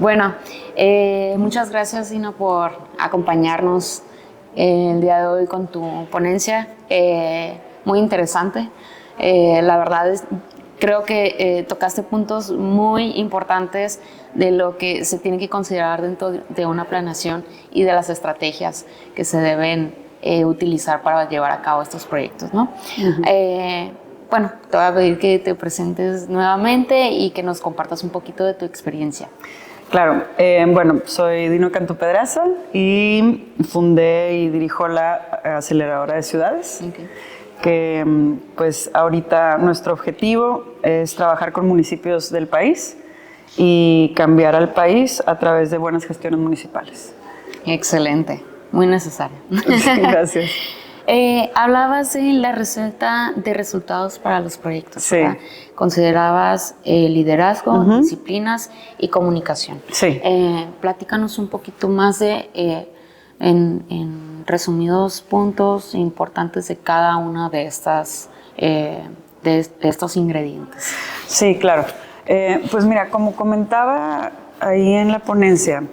Bueno, muchas gracias, Dina, por acompañarnos el día de hoy con tu ponencia. Muy interesante. La verdad es, creo que tocaste puntos muy importantes de lo que se tiene que considerar dentro de una planeación y de las estrategias que se deben utilizar para llevar a cabo estos proyectos, ¿no? Bueno, te voy a pedir que te presentes nuevamente y que nos compartas un poquito de tu experiencia. Claro, bueno, soy Dino Cantú Pedraza y fundé y dirijo la aceleradora de ciudades, que pues ahorita nuestro objetivo es trabajar con municipios del país y cambiar al país a través de buenas gestiones municipales. Excelente, muy necesario. Gracias. Hablabas de la receta de resultados para los proyectos, Sí. ¿verdad? Considerabas liderazgo, disciplinas y comunicación. Sí. Platícanos un poquito más de, en resumidos puntos importantes de cada una de estas, de estos ingredientes. Sí, claro. Pues mira, como comentaba ahí en la ponencia,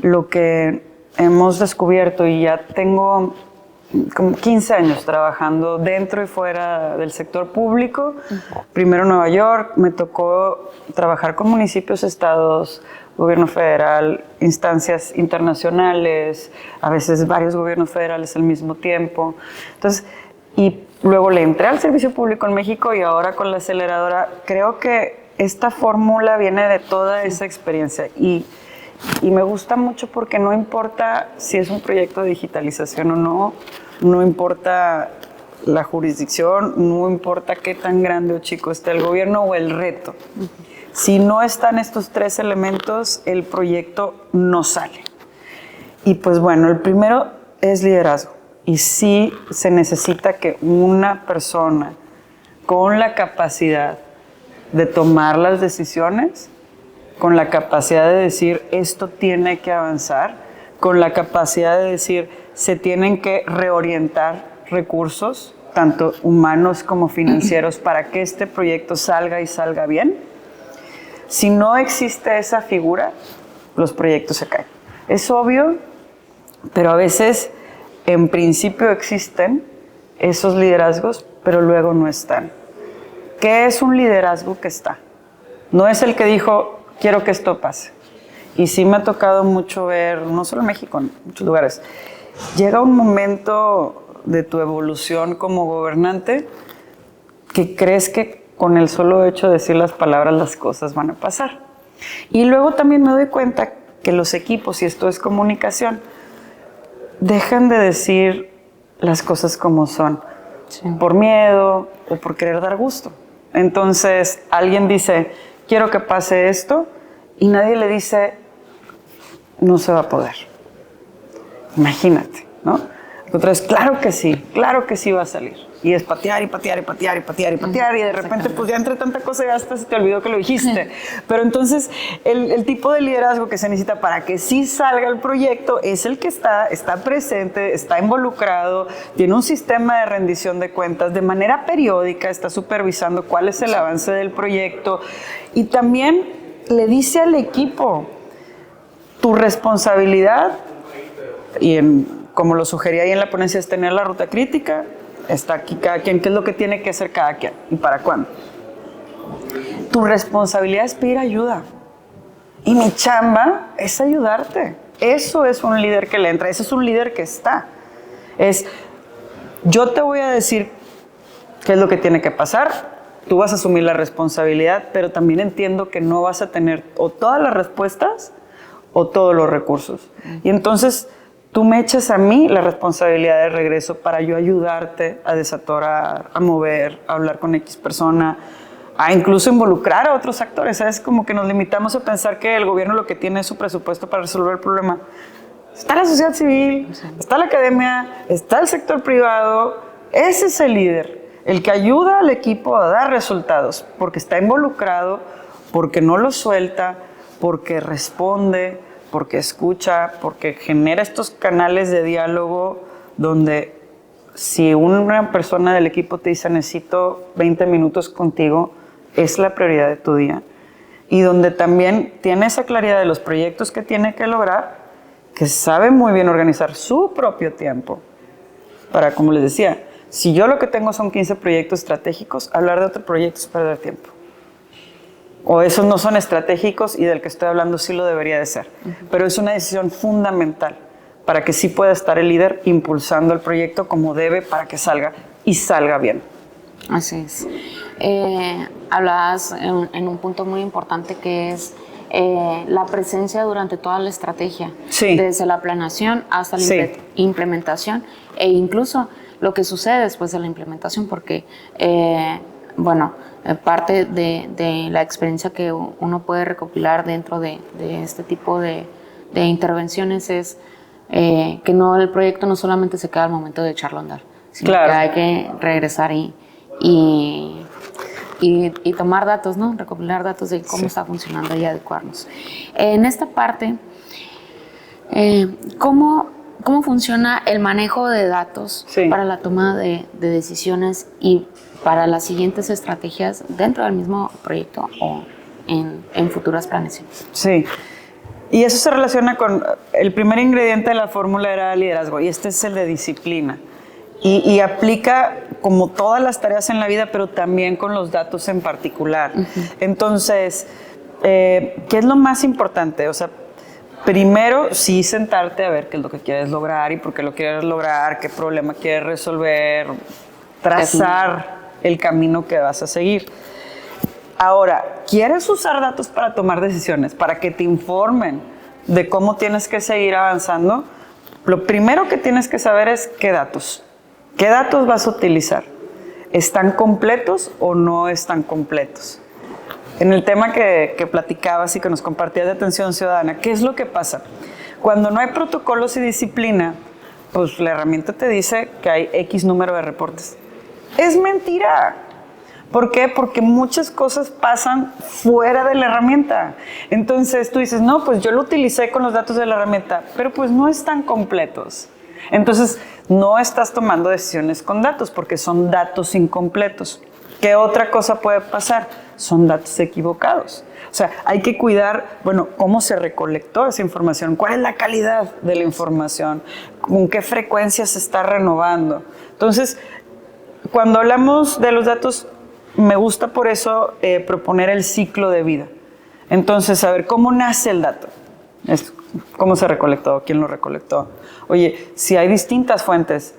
lo que hemos descubierto, y ya tengo como 15 años trabajando dentro y fuera del sector público. Primero en Nueva York, me tocó trabajar con municipios, estados, gobierno federal, instancias internacionales, a veces varios gobiernos federales al mismo tiempo. Entonces, y luego le entré al servicio público en México y ahora con la aceleradora. Creo que esta fórmula viene de toda esa experiencia y me gusta mucho porque no importa si es un proyecto de digitalización o no, no importa la jurisdicción, no importa qué tan grande o chico esté el gobierno o el reto. Si no están estos tres elementos, el proyecto no sale. Y pues bueno, el primero es liderazgo. Y sí se necesita que una persona con la capacidad de tomar las decisiones, con la capacidad de decir esto tiene que avanzar, con la capacidad de decir se tienen que reorientar recursos, tanto humanos como financieros, para que este proyecto salga y salga bien. Si no existe esa figura, los proyectos se caen. Es obvio, pero a veces en principio existen esos liderazgos, pero luego no están. ¿Qué es un liderazgo que está? No es el que dijo quiero que esto pase. Y sí me ha tocado mucho ver, no solo en México, en muchos lugares, llega un momento de tu evolución como gobernante que crees que con el solo hecho de decir las palabras las cosas van a pasar. Y luego también me doy cuenta que los equipos, y esto es comunicación, dejan de decir las cosas como son, por miedo o por querer dar gusto. Entonces alguien dice quiero que pase esto, y nadie le dice, no se va a poder. Imagínate, ¿no? Entonces, claro que sí va a salir. Y es patear y patear y patear y patear y patear, y de repente, pues ya entre tanta cosa ya hasta se te olvidó que lo dijiste. Pero entonces, el tipo de liderazgo que se necesita para que sí salga el proyecto es el que está presente, está involucrado, tiene un sistema de rendición de cuentas, de manera periódica está supervisando cuál es el avance del proyecto, y también le dice al equipo, tu responsabilidad, como lo sugería ahí en la ponencia, es tener la ruta crítica. Está aquí cada quien, qué es lo que tiene que hacer cada quien y para cuándo. Tu responsabilidad es pedir ayuda. Y mi chamba es ayudarte. Eso es un líder que le entra, eso es un líder que está. Yo te voy a decir qué es lo que tiene que pasar, tú vas a asumir la responsabilidad, pero también entiendo que no vas a tener o todas las respuestas o todos los recursos. Y entonces tú me echas a mí la responsabilidad de regreso para yo ayudarte a desatorar, a mover, a hablar con X persona, a incluso involucrar a otros actores. ¿Sabes? Como que nos limitamos a pensar que el gobierno lo que tiene es su presupuesto para resolver el problema. Está la sociedad civil, está la academia, está el sector privado. Ese es el líder, el que ayuda al equipo a dar resultados, porque está involucrado, porque no lo suelta, porque responde, porque escucha, porque genera estos canales de diálogo donde si una persona del equipo te dice necesito 20 minutos contigo, es la prioridad de tu día. y donde también tiene esa claridad de los proyectos que tiene que lograr, que sabe muy bien organizar su propio tiempo. Para, como les decía, si yo lo que tengo son 15 proyectos estratégicos, hablar de otro proyecto es perder tiempo. O esos no son estratégicos y del que estoy hablando sí lo debería de ser. Pero es una decisión fundamental para que sí pueda estar el líder impulsando el proyecto como debe para que salga y salga bien. Así es. Hablabas en un punto muy importante que es la presencia durante toda la estrategia, sí. Desde la planeación hasta la sí. implementación e incluso lo que sucede después de la implementación, porque, parte de la experiencia que uno puede recopilar dentro de este tipo de intervenciones es que el proyecto no solamente se queda al momento de echarlo a andar, sino claro. que hay que regresar y tomar datos, ¿no? Recopilar datos de cómo está funcionando y adecuarnos. En esta parte, ¿cómo funciona el manejo de datos para la toma de decisiones y para las siguientes estrategias dentro del mismo proyecto o en futuras planeaciones? Sí. Y eso se relaciona con el primer ingrediente de la fórmula era liderazgo y este es el de disciplina. Y aplica como todas las tareas en la vida, pero también con los datos en particular. Entonces, ¿qué es lo más importante? O sea, primero, sí sentarte a ver qué es lo que quieres lograr y por qué lo quieres lograr, qué problema quieres resolver, trazar el camino que vas a seguir. Ahora, ¿quieres usar datos para tomar decisiones, para que te informen de cómo tienes que seguir avanzando? Lo primero que tienes que saber es qué datos. ¿Qué datos vas a utilizar? ¿Están completos o no están completos? En el tema que platicabas y que nos compartías de atención ciudadana, ¿qué es lo que pasa? Cuando no hay protocolos y disciplina, pues la herramienta te dice que hay X número de reportes. ¡Es mentira! ¿Por qué? Porque muchas cosas pasan fuera de la herramienta. Entonces tú dices, no, pues yo lo utilicé con los datos de la herramienta, pero pues no están completos. Entonces no estás tomando decisiones con datos porque son datos incompletos. ¿Qué otra cosa puede pasar? Son datos equivocados. O sea, hay que cuidar, cómo se recolectó esa información, cuál es la calidad de la información, con qué frecuencia se está renovando. Entonces, cuando hablamos de los datos, me gusta por eso proponer el ciclo de vida. Entonces, saber cómo nace el dato. ¿Cómo se recolectó? ¿Quién lo recolectó? Oye, si hay distintas fuentes,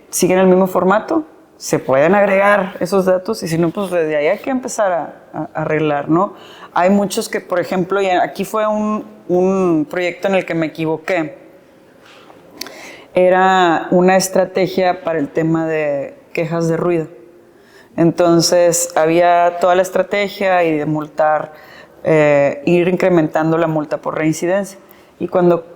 ¿siguen el mismo formato? Se pueden agregar esos datos y si no, pues desde ahí hay que empezar a arreglar, ¿no? Hay muchos que, por ejemplo, y aquí fue un proyecto en el que me equivoqué. Era una estrategia para el tema de quejas de ruido. Entonces, había toda la estrategia y de multar, ir incrementando la multa por reincidencia. Y cuando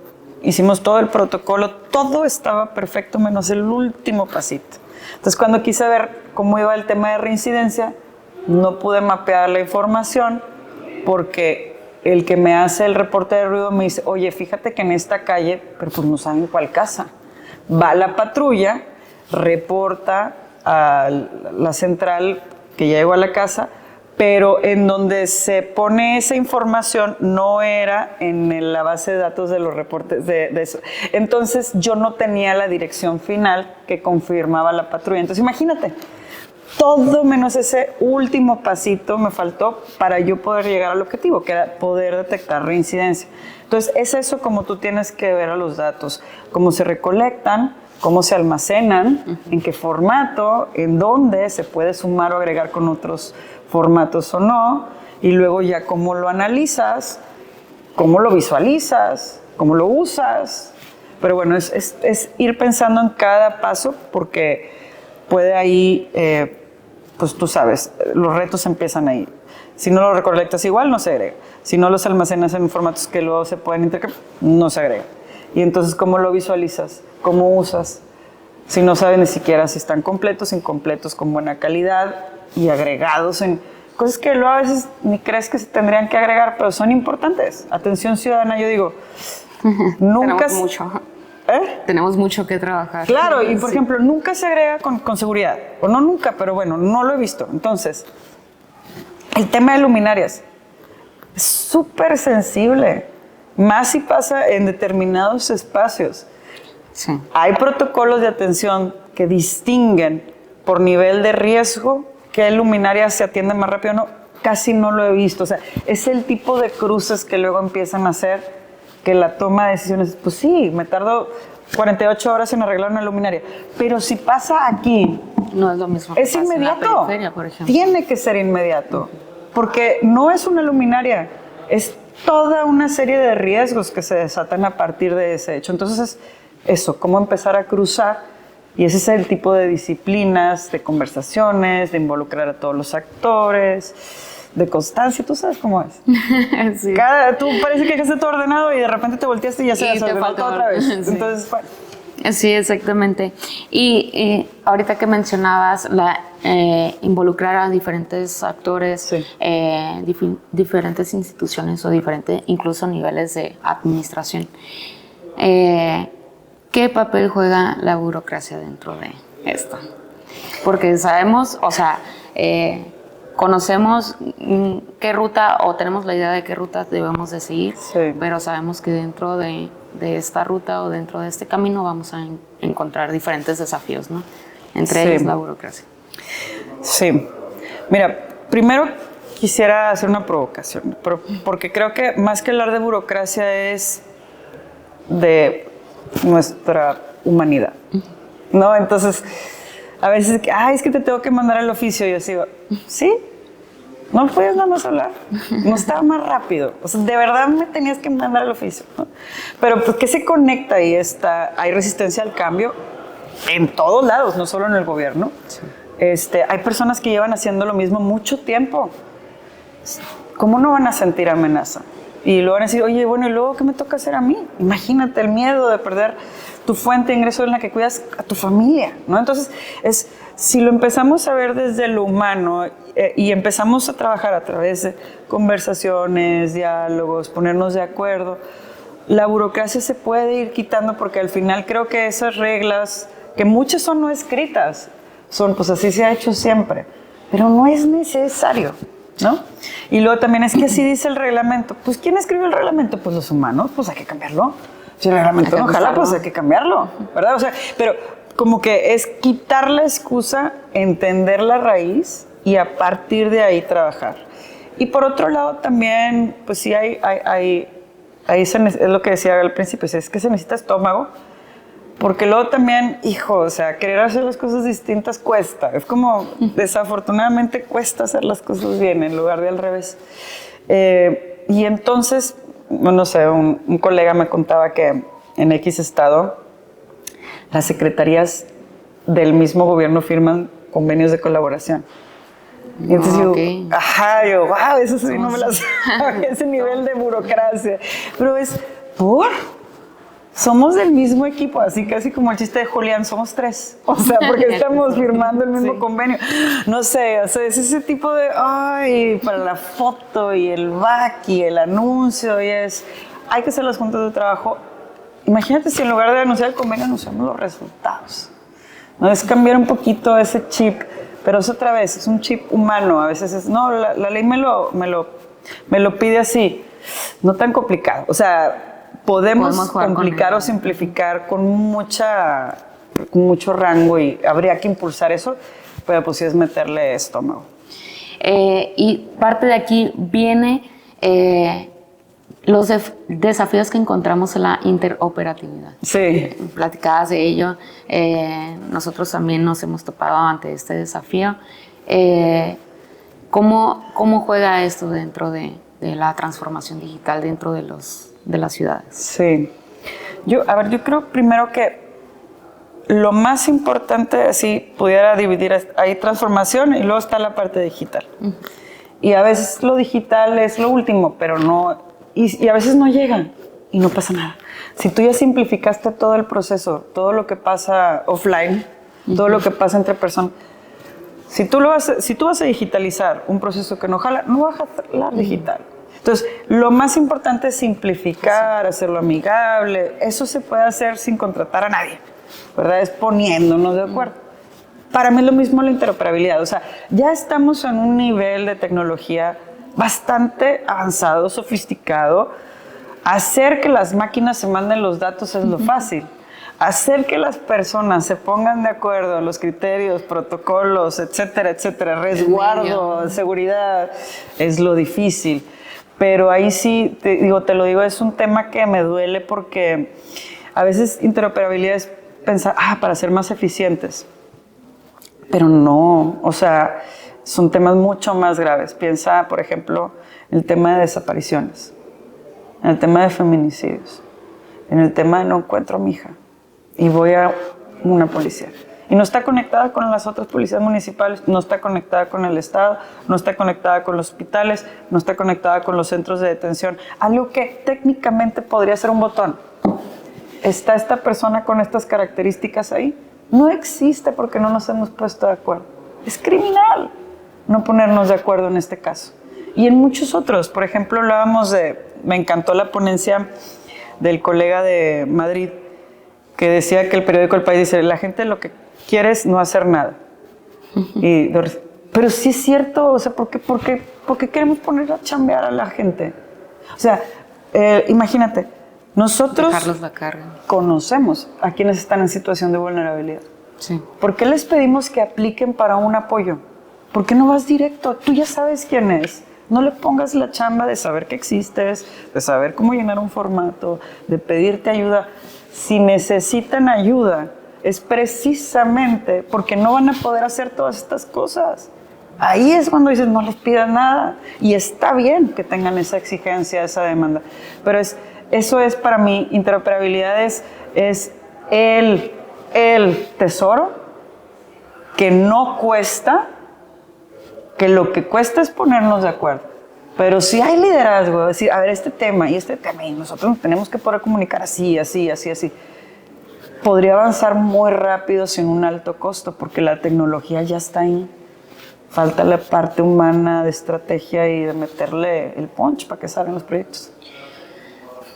hicimos todo el protocolo, todo estaba perfecto menos el último pasito. Entonces, cuando quise ver cómo iba el tema de reincidencia, no pude mapear la información porque el que me hace el reporte de ruido me dice, oye, fíjate que en esta calle, pero pues no saben cuál casa. Va la patrulla, reporta a la central que ya llegó a la casa, pero en donde se pone esa información no era en la base de datos de los reportes de eso. Entonces yo no tenía la dirección final que confirmaba la patrulla. Entonces imagínate, todo menos ese último pasito me faltó para yo poder llegar al objetivo, que era poder detectar reincidencia. Entonces es eso como tú tienes que ver a los datos, cómo se recolectan, cómo se almacenan, en qué formato, en dónde se puede sumar o agregar con otros formatos o no, y luego ya cómo lo analizas, cómo lo visualizas, cómo lo usas. Pero bueno, es ir pensando en cada paso porque puede ahí, pues tú sabes, los retos empiezan ahí. Si no lo recolectas igual, no se agrega. Si no los almacenas en formatos que luego se pueden intercambiar, no se agrega. Y entonces, ¿cómo lo visualizas? ¿Cómo usas? Si no sabes ni siquiera si están completos, incompletos, con buena calidad y agregados en cosas que luego a veces ni crees que se tendrían que agregar, pero son importantes. Atención ciudadana, yo digo, nunca... Tenemos mucho. ¿Eh? Tenemos mucho que trabajar. Claro, y por ejemplo, nunca se agrega con seguridad. O no nunca, pero bueno, no lo he visto. Entonces, el tema de luminarias. Es súper sensible, más si pasa en determinados espacios. Sí. Hay protocolos de atención que distinguen por nivel de riesgo qué luminaria se atiende más rápido o no. Casi no lo he visto. O sea, es el tipo de cruces que luego empiezan a hacer que la toma de decisiones, pues sí, me tardo 48 horas en arreglar una luminaria. Pero si pasa aquí, No es lo mismo que es pasa en la inmediato. periferia, por ejemplo. Tiene que ser inmediato. Porque no es una luminaria, es toda una serie de riesgos que se desatan a partir de ese hecho. Entonces es eso, cómo empezar a cruzar, y ese es el tipo de disciplinas, de conversaciones, de involucrar a todos los actores, de constancia, tú sabes cómo es. Sí. Tú parece que dejaste todo ordenado y de repente te volteaste y ya se Y te desordenó faltó todo otra vez. sí. Entonces, bueno. Sí, exactamente. Y ahorita que mencionabas involucrar a diferentes actores, Sí. Diferentes instituciones o diferentes incluso niveles de administración, ¿qué papel juega la burocracia dentro de esto? Porque sabemos, o sea, conocemos qué ruta o tenemos la idea de qué ruta debemos de seguir, Sí. pero sabemos que dentro de esta ruta o dentro de este camino vamos a encontrar diferentes desafíos, ¿no? Entre Sí. ellos la burocracia. Sí. Mira, primero quisiera hacer una provocación, porque creo que más que hablar de burocracia es de nuestra humanidad, ¿no? Entonces, a veces, es que te tengo que mandar el oficio, y yo digo, ¿sí? ¿No podías nada más hablar? No estaba más rápido. O sea, de verdad me tenías que mandar el oficio, ¿no? Pero pues, ¿qué se conecta ahí? Hay resistencia al cambio en todos lados, no solo en el gobierno. Sí. Hay personas que llevan haciendo lo mismo mucho tiempo. ¿Cómo no van a sentir amenaza? Y luego van a decir, oye, bueno, ¿y luego qué me toca hacer a mí? Imagínate el miedo de perder tu fuente de ingreso en la que cuidas a tu familia, ¿no? Entonces, si lo empezamos a ver desde lo humano y empezamos a trabajar a través de conversaciones, diálogos, ponernos de acuerdo, la burocracia se puede ir quitando, porque al final creo que esas reglas, que muchas son no escritas, pues así se ha hecho siempre, pero no es necesario, ¿no? Y luego también es que así dice el reglamento. Pues ¿quién escribió el reglamento? Pues los humanos, pues hay que cambiarlo. Si el reglamento no jala, pues hay que cambiarlo, ¿verdad? O sea, pero como que es quitar la excusa, entender la raíz y a partir de ahí trabajar. Y por otro lado también, pues sí es lo que decía al principio, es que se necesita estómago, porque luego también, o sea, querer hacer las cosas distintas cuesta. Es como, desafortunadamente, cuesta hacer las cosas bien en lugar de al revés. Y entonces, no sé, un colega me contaba que en X estado, las secretarías del mismo gobierno firman convenios de colaboración. Y entonces yo, wow, eso sí no me lo sabía, ese nivel de burocracia. Pero es somos del mismo equipo, así casi como el chiste de Julián, somos tres. O sea, porque estamos firmando el mismo convenio. No sé, o sea, es ese tipo de, para la foto y el back y el anuncio, hay que hacer las juntas de trabajo. Imagínate si en lugar de anunciar el convenio anunciamos los resultados. No es cambiar un poquito ese chip, pero es otra vez, es un chip humano. A veces la ley me lo pide así, no tan complicado. O sea, podemos complicar o simplificar con mucho rango, y habría que impulsar eso, pero pues sí es meterle estómago. Y parte de aquí viene los desafíos que encontramos en la interoperatividad. Sí. Platicabas de ello, nosotros también nos hemos topado ante este desafío. ¿Cómo juega esto dentro de la transformación digital dentro de las ciudades? Sí. Yo creo primero que lo más importante, si pudiera dividir, hay transformación y luego está la parte digital. Y a veces lo digital es lo último, pero no, y a veces no llega y no pasa nada. Si tú ya simplificaste todo el proceso, todo lo que pasa offline, todo lo que pasa entre personas, si tú vas a digitalizar un proceso que no jala, no vas a jalar digital. Entonces, lo más importante es simplificar, hacerlo amigable. Eso se puede hacer sin contratar a nadie, ¿verdad? Es poniéndonos de acuerdo. Para mí es lo mismo la interoperabilidad. O sea, ya estamos en un nivel de tecnología bastante avanzado, sofisticado. Hacer que las máquinas se manden los datos es lo fácil. Hacer que las personas se pongan de acuerdo en los criterios, protocolos, etcétera, etcétera, resguardo, seguridad, es lo difícil. Pero ahí sí, te lo digo, es un tema que me duele porque a veces interoperabilidad es pensar, para ser más eficientes. Pero no, o sea, son temas mucho más graves. Piensa, por ejemplo, en el tema de desapariciones, en el tema de feminicidios, en el tema de no encuentro a mi hija y voy a una policía. Y no está conectada con las otras policías municipales, no está conectada con el Estado, no está conectada con los hospitales, no está conectada con los centros de detención. Algo que técnicamente podría ser un botón. ¿Está esta persona con estas características ahí? No existe porque no nos hemos puesto de acuerdo. Es criminal no ponernos de acuerdo en este caso. Y en muchos otros. Por ejemplo, me encantó la ponencia del colega de Madrid que decía que el periódico El País dice, la gente lo que quiere es no hacer nada. Pero sí es cierto, o sea, ¿por qué queremos poner a chambear a la gente? O sea, imagínate, nosotros conocemos a quienes están en situación de vulnerabilidad. Sí. ¿Por qué les pedimos que apliquen para un apoyo? ¿Por qué no vas directo? Tú ya sabes quién es. No le pongas la chamba de saber que existes, de saber cómo llenar un formato, de pedirte ayuda. Si necesitan ayuda, es precisamente porque no van a poder hacer todas estas cosas. Ahí es cuando dices, no les pidas nada. Y está bien que tengan esa exigencia, esa demanda. Pero eso es para mí, interoperabilidad es el tesoro que no cuesta, que lo que cuesta es ponernos de acuerdo. Pero si hay liderazgo, decir, a ver, este tema y nosotros nos tenemos que poder comunicar así, podría avanzar muy rápido sin un alto costo, porque la tecnología ya está ahí. Falta la parte humana de estrategia y de meterle el punch para que salgan los proyectos.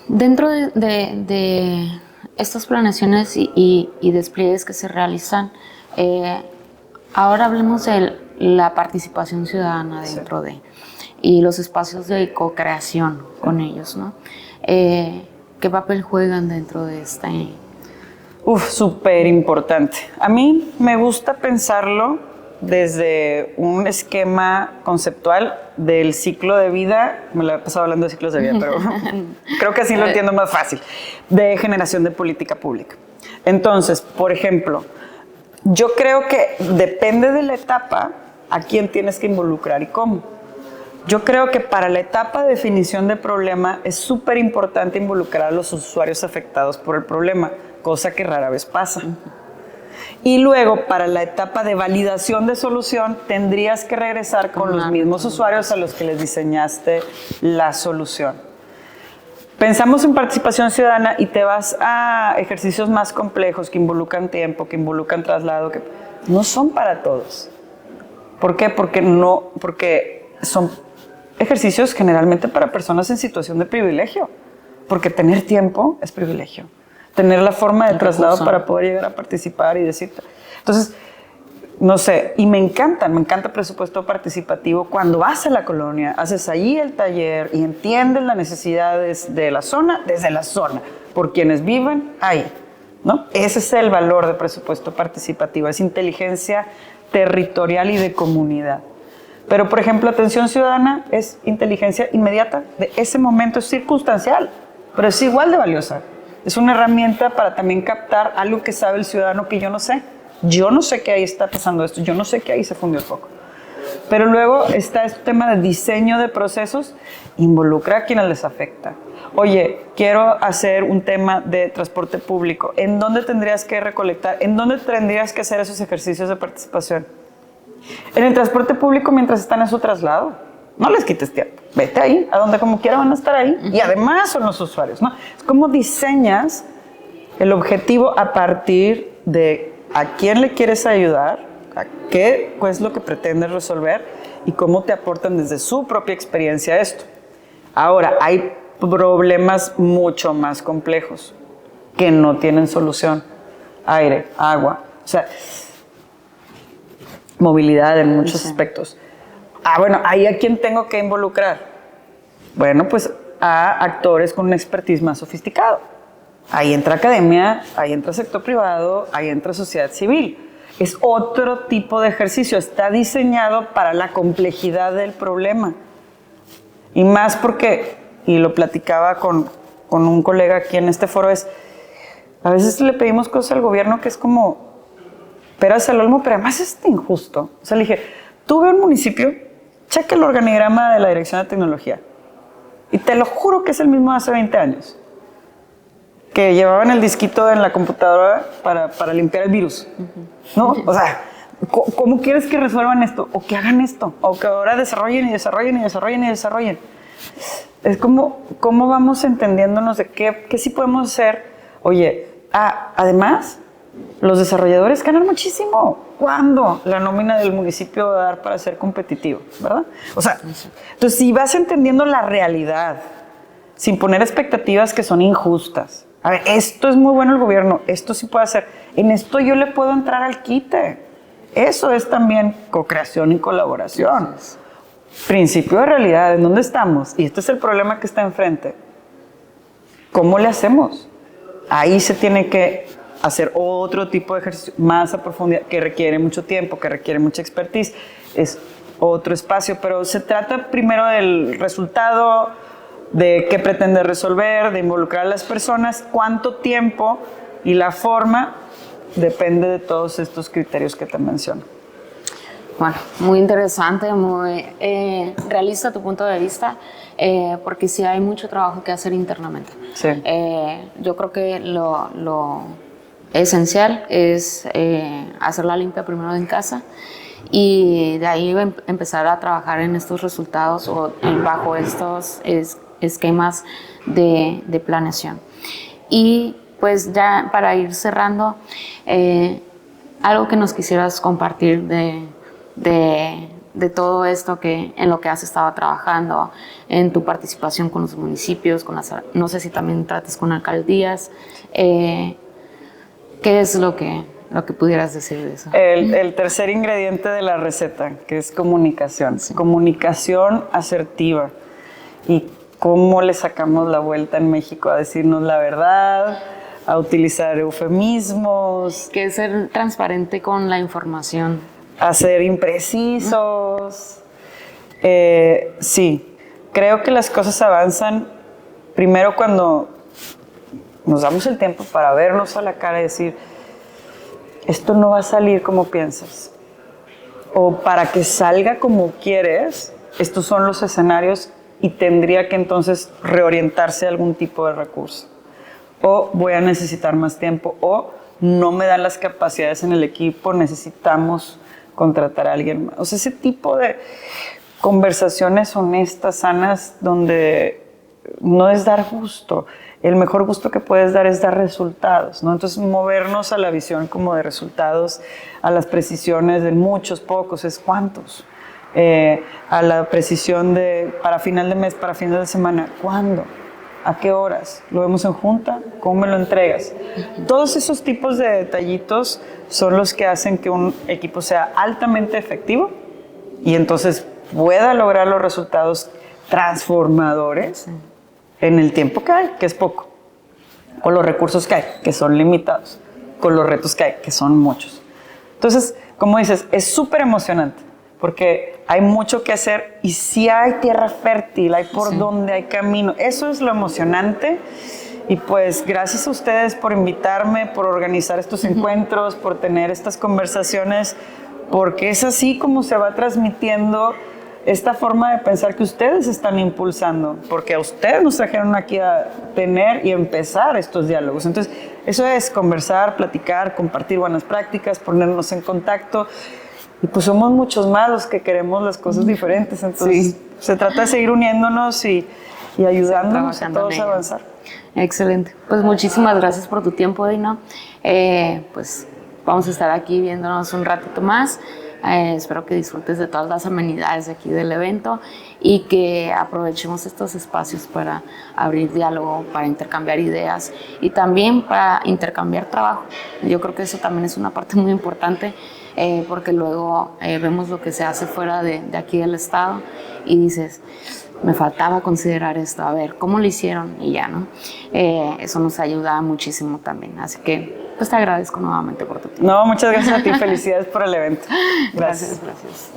Dentro de estas planeaciones y despliegues que se realizan, ahora hablemos de la participación ciudadana dentro de y los espacios de co-creación con ellos, ¿no? ¿Qué papel juegan dentro de este? Súper importante. A mí me gusta pensarlo desde un esquema conceptual del ciclo de vida, me lo he pasado hablando de ciclos de vida, pero creo que así lo entiendo más fácil, de generación de política pública. Entonces, por ejemplo, yo creo que depende de la etapa a quién tienes que involucrar y cómo. Yo creo que para la etapa de definición de problema es súper importante involucrar a los usuarios afectados por el problema, cosa que rara vez pasa. Y luego, para la etapa de validación de solución, tendrías que regresar con los mismos usuarios a los que les diseñaste la solución. Pensamos en participación ciudadana y te vas a ejercicios más complejos que involucran tiempo, que involucran traslado, que no son para todos. ¿Por qué? Porque son ejercicios generalmente para personas en situación de privilegio. Porque tener tiempo es privilegio. Tener la forma de traslado para poder llegar a participar y decirte. Entonces, no sé, y me encanta el presupuesto participativo cuando vas a la colonia, haces ahí el taller y entiendes las necesidades de la zona, desde la zona, por quienes viven ahí, ¿no? Ese es el valor del presupuesto participativo, es inteligencia territorial y de comunidad. Pero, por ejemplo, atención ciudadana es inteligencia inmediata, de ese momento es circunstancial, pero es igual de valiosa. Es una herramienta para también captar algo que sabe el ciudadano que yo no sé. Yo no sé que ahí está pasando esto, yo no sé que ahí se fundió el foco. Pero luego está este tema de diseño de procesos, involucra a quienes les afecta. Oye, quiero hacer un tema de transporte público. ¿En dónde tendrías que recolectar? ¿En dónde tendrías que hacer esos ejercicios de participación? En el transporte público mientras están en su traslado. No les quites tiempo. Vete ahí, a donde como quiera van a estar ahí. Y además son los usuarios, ¿no? Es como diseñas el objetivo a partir de a quién le quieres ayudar, a qué es lo que pretendes resolver y cómo te aportan desde su propia experiencia esto. Ahora, hay problemas mucho más complejos que no tienen solución. Aire, agua, o sea, movilidad en muchos aspectos. Bueno, ¿ahí a quién tengo que involucrar? Bueno, pues a actores con un expertise más sofisticado. Ahí entra academia, ahí entra sector privado, ahí entra sociedad civil. Es otro tipo de ejercicio, está diseñado para la complejidad del problema. Y más porque, y lo platicaba con un colega aquí en este foro, a veces le pedimos cosas al gobierno que es como peras al olmo, pero además es injusto. O sea, le dije, tú ve un municipio, checa el organigrama de la Dirección de Tecnología. Y te lo juro que es el mismo de hace 20 años. Que llevaban el disquito en la computadora para limpiar el virus. ¿No? O sea, ¿cómo quieres que resuelvan esto? O que hagan esto. O que ahora desarrollen y desarrollen y desarrollen y desarrollen. Es como, ¿cómo vamos entendiéndonos de qué sí podemos hacer? Oye, además, los desarrolladores ganan muchísimo. ¿Cuándo la nómina del municipio va a dar para ser competitivo? ¿Verdad? O sea, entonces si vas entendiendo la realidad, sin poner expectativas que son injustas. A ver, esto es muy bueno el gobierno, esto sí puede hacer. En esto yo le puedo entrar al quite. Eso es también co-creación y colaboración. Principio de realidad, ¿en dónde estamos? Y este es el problema que está enfrente. ¿Cómo le hacemos? Ahí se tiene que hacer otro tipo de ejercicio más a profundidad, que requiere mucho tiempo, que requiere mucha expertise. Es otro espacio, pero se trata primero del resultado, de qué pretende resolver, de involucrar a las personas, cuánto tiempo y la forma depende de todos estos criterios que te menciono. Bueno, muy interesante, muy realista tu punto de vista, porque sí hay mucho trabajo que hacer internamente. Sí. Yo creo que lo esencial es hacer la limpia primero en casa y de ahí empezar a trabajar en estos resultados o bajo estos esquemas de planeación. Y pues ya para ir cerrando, algo que nos quisieras compartir de todo esto en lo que has estado trabajando, en tu participación con los municipios, no sé si también trates con alcaldías, ¿qué es lo que pudieras decir de eso? El tercer ingrediente de la receta, que es comunicación. Sí. Comunicación asertiva. Y cómo le sacamos la vuelta en México a decirnos la verdad, a utilizar eufemismos. Que es ser transparente con la información. A ser imprecisos. Sí, creo que las cosas avanzan primero cuando nos damos el tiempo para vernos a la cara y decir, esto no va a salir como piensas. O para que salga como quieres, estos son los escenarios y tendría que entonces reorientarse a algún tipo de recurso. O voy a necesitar más tiempo, o no me dan las capacidades en el equipo, necesitamos contratar a alguien más. O sea, ese tipo de conversaciones honestas, sanas, donde no es dar gusto. El mejor gusto que puedes dar es dar resultados, ¿no? Entonces, movernos a la visión como de resultados, a las precisiones de muchos, pocos, es cuántos. A la precisión de para final de mes, para final de semana, ¿cuándo? ¿A qué horas? ¿Lo vemos en junta? ¿Cómo me lo entregas? Todos esos tipos de detallitos son los que hacen que un equipo sea altamente efectivo y entonces pueda lograr los resultados transformadores en el tiempo que hay, que es poco, con los recursos que hay, que son limitados, con los retos que hay, que son muchos. Entonces, como dices, es súper emocionante porque hay mucho que hacer y sí hay tierra fértil, hay por donde hay camino. Eso es lo emocionante. Y pues gracias a ustedes por invitarme, por organizar estos encuentros, por tener estas conversaciones, porque es así como se va transmitiendo esta forma de pensar que ustedes están impulsando, porque a ustedes nos trajeron aquí a tener y empezar estos diálogos. Entonces, eso es conversar, platicar, compartir buenas prácticas, ponernos en contacto. Y pues somos muchos más los que queremos las cosas diferentes. Entonces, se trata de seguir uniéndonos y ayudándonos a todos a avanzar. Excelente. Pues muchísimas gracias por tu tiempo, Dino. Pues vamos a estar aquí viéndonos un ratito más Espero que disfrutes de todas las amenidades de aquí del evento y que aprovechemos estos espacios para abrir diálogo, para intercambiar ideas y también para intercambiar trabajo. Yo creo que eso también es una parte muy importante, porque luego vemos lo que se hace fuera de aquí del estado y dices, me faltaba considerar esto, a ver, ¿cómo lo hicieron? Y ya, ¿no? Eso nos ayuda muchísimo también, así que pues te agradezco nuevamente por tu tiempo. No, muchas gracias a ti, felicidades por el evento. Gracias, gracias.